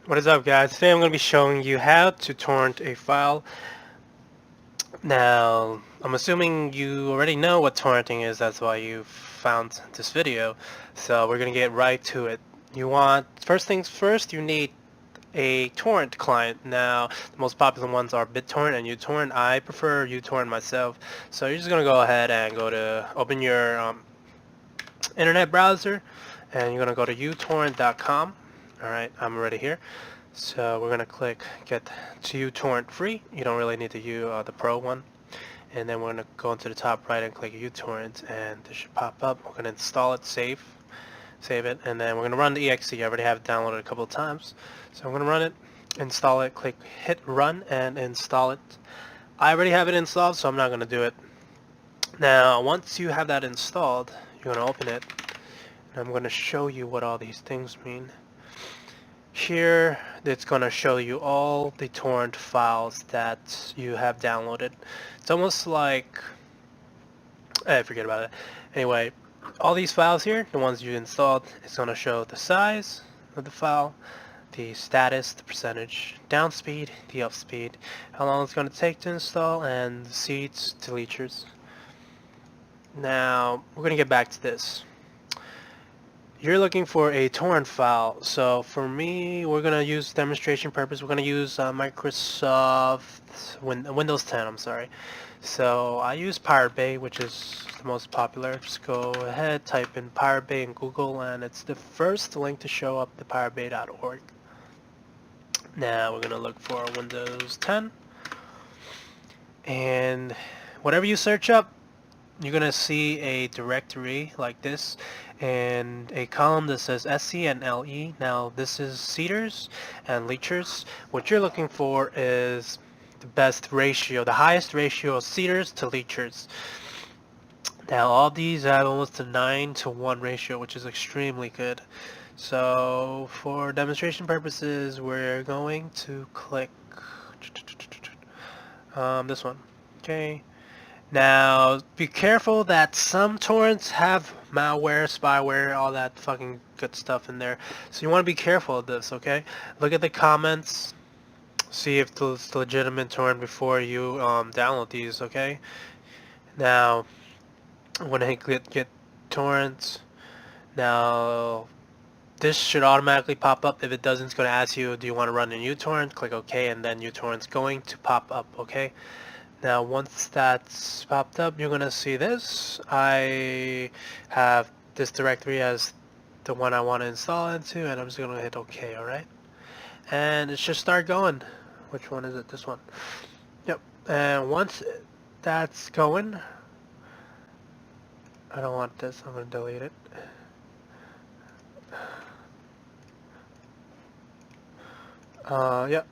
What is up, guys? Today I'm going to be showing you how to torrent a file. Now, I'm assuming you already know what torrenting is, that's why you found this video. So we're going to get right to it. First things first, you need a torrent client. Now, the most popular ones are BitTorrent and uTorrent. I prefer uTorrent myself. So you're just going to go ahead and open your internet browser, and you're going to go to utorrent.com. Alright, I'm already here. So we're gonna click get to uTorrent free. You don't really need to use the pro one. And then we're gonna go into the top right and click uTorrent, and this should pop up. We're gonna install it, save it, and then we're gonna run the exe. I already have it downloaded a couple of times, so I'm gonna run it, install it, hit run, and install it. I already have it installed, so I'm not gonna do it. Now, once you have that installed, you're gonna open it, and I'm gonna show you what all these things mean. Here, it's going to show you all the torrent files that you have downloaded. It's almost like, forget about it. Anyway, all these files here, the ones you installed, it's going to show the size of the file, the status, the percentage, down speed, the up speed, how long it's going to take to install, and the seeds, deletions. Now, we're going to get back to this. You're looking for a torrent file, so for me, we're going to use demonstration purpose. We're going to use Windows 10, I'm sorry. So I use Pirate Bay, which is the most popular. Just go ahead, type in Pirate Bay in Google, and it's the first link to show up, the piratebay.org. Now we're going to look for Windows 10, and whatever you search up, you're going to see a directory like this and a column that says SC and LE. Now this is seeders and leechers. What you're looking for is the best ratio, the highest ratio of seeders to leechers. Now all these have almost a 9-to-1 ratio, which is extremely good. So for demonstration purposes, we're going to click this one. Okay. Now, be careful that some torrents have malware, spyware, all that fucking good stuff in there. So you want to be careful of this, okay? Look at the comments, see if it's legitimate torrent before you download these, okay? Now, when I get torrents, now this should automatically pop up. If it doesn't, it's going to ask you, do you want to run in uTorrent? Click OK, and then uTorrent's going to pop up, okay? Now once that's popped up, you're gonna see this. I have this directory as the one I want to install into, and I'm just gonna hit OK, alright? And it should start going. Which one is it? This one. Yep. And once that's going, I don't want this, I'm gonna delete it. Yep,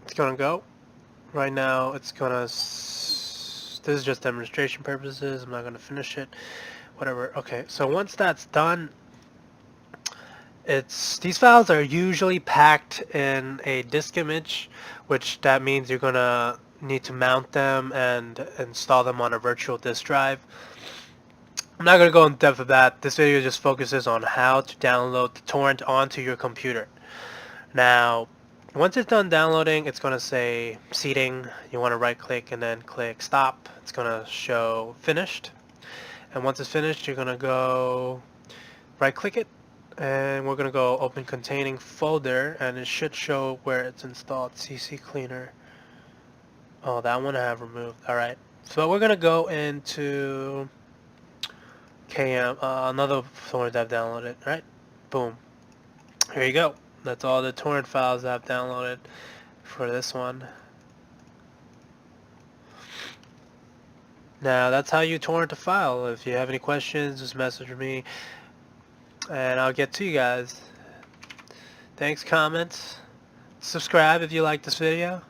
it's gonna go. Right now it's gonna, this is just demonstration purposes, I'm not gonna finish it, whatever. Okay, so once that's done, these files are usually packed in a disk image, which that means you're gonna need to mount them and install them on a virtual disk drive. I'm not gonna go in depth of that. This video just focuses on how to download the torrent onto your computer. Now, once it's done downloading, it's going to say seeding. You want to right click and then click stop. It's going to show finished. And once it's finished, you're going to go right click it, and we're going to go open containing folder, and it should show where it's installed. CC cleaner. Oh, that one I have removed. Alright. So we're going to go into KM, another torrent I've downloaded. Alright. Boom. Here you go. That's all the torrent files I've downloaded for this one. Now that's how you torrent a file. If you have any questions, just message me and I'll get to you guys. Thanks, comments, subscribe if you like this video.